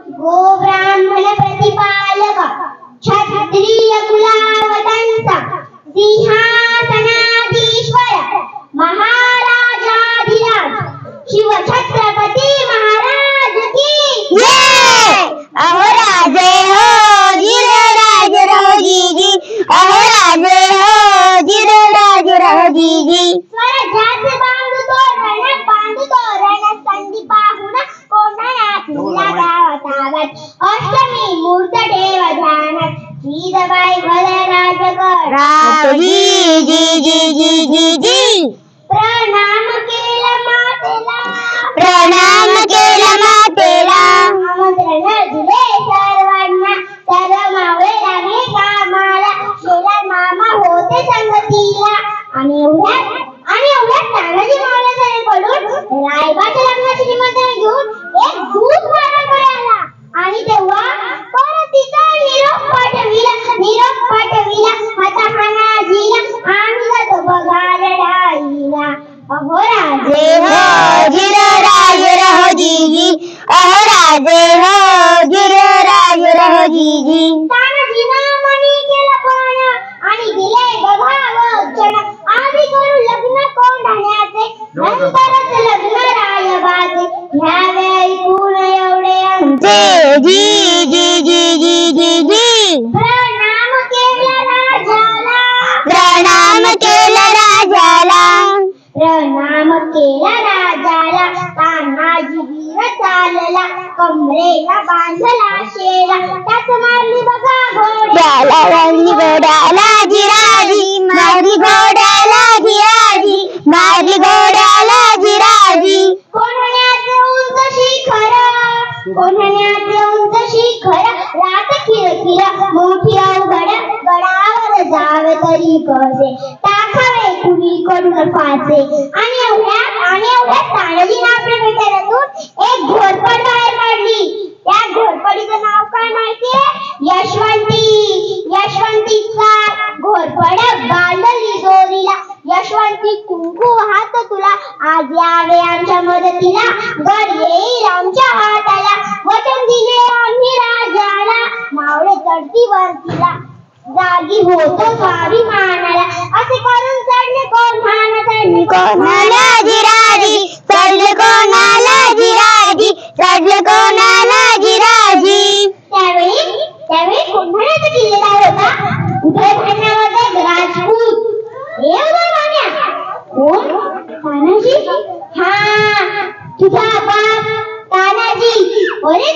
गो ब्राह्मण प्रतिपालक क्षत्रिय कुलावतंस सिंहासनाधीश्वर महाराजाधिराज शिव छत्रपती महाराज की जय। अहो राजे हो गिरिराज रहो जी, अहो राजे हो गिरिराज रहो जी। स्वराज्याचे बांधतो रण संधी पाहुन कोंढाण्यातल्या गावात अष्टमी मूर्त ठेव ध्यानात जिजाबाई भले राजगड राजी जी जी जी जी जी। प्रणाम केला मातेला, प्रणाम केला मातेला, आमंत्रण दिले सर्वांना, सर्व मावळे लागले कामाला, शेजार मामा होते संगतीला. आणि एवढ्यात तानाजी मावळ्यांकडून रायबाच्या लग्नाची निमंत्रण घेऊन एक दूत माझ्याकडे आला. आणि तेव्हा परतीचा निरोप पाठविला हाताहानाजीला, आम्ही जातो बघायला राईला. अहो राजे हो गिरिराज रहो जी, अहो राजे हो गिरिराज रहो जी। तानाजीनं मनी केलं पण आणि दिले बघावं क्षण, आधी करू लग्न कोंढाण्याचे, नंतरच लग्न रायबाचे, घ्यावे ऐकून एवढे आमचे जी जी जी जी जी जी। प्रणाम केला राजाला, प्रणाम केला राजाला, प्रणाम केला राजाला. तानाजी वीर चालला, कमरेला बांधला शेला, त्याच मारली बघा घोड्याला वाढली घोड्याला जिराजी, मारली घोड्याला जिराजी, मारली घोड्याला जिराजी। कोंढाण्याचे उंच शिखर रात किरकिर मोठी अवघड, गडावर जावे तरी कसे, टाकावे कुणीकडून फासे. आणि एवढ्यात तानाजीनं आपल्या पेटाऱ्यातून एक घोरपड बाहेर काढली. त्या घोरपडीचं नाव काय माहितीये? यशवंतीचा घोरपड बांधली दोरीला, यशवंती कुंकू हात तुला, आज यावे आमच्या मदतीला, गड येईल आमच्या हाताला, वचन दिले आम्ही राजाला, मावळे चढती वरतीला, जागी होतो स्वाभिमानाला. असे करून चढले कोणाला जिराजी, चढले कोणाला जिराजी, चढले कोणाला जिराजी। त्यावेळी कोंढाण्याचा किल्लेदार होता उदयभान नावाचा राजपूत. कोण? तानाजी? हा, तुझा बाप तानाजी. अरे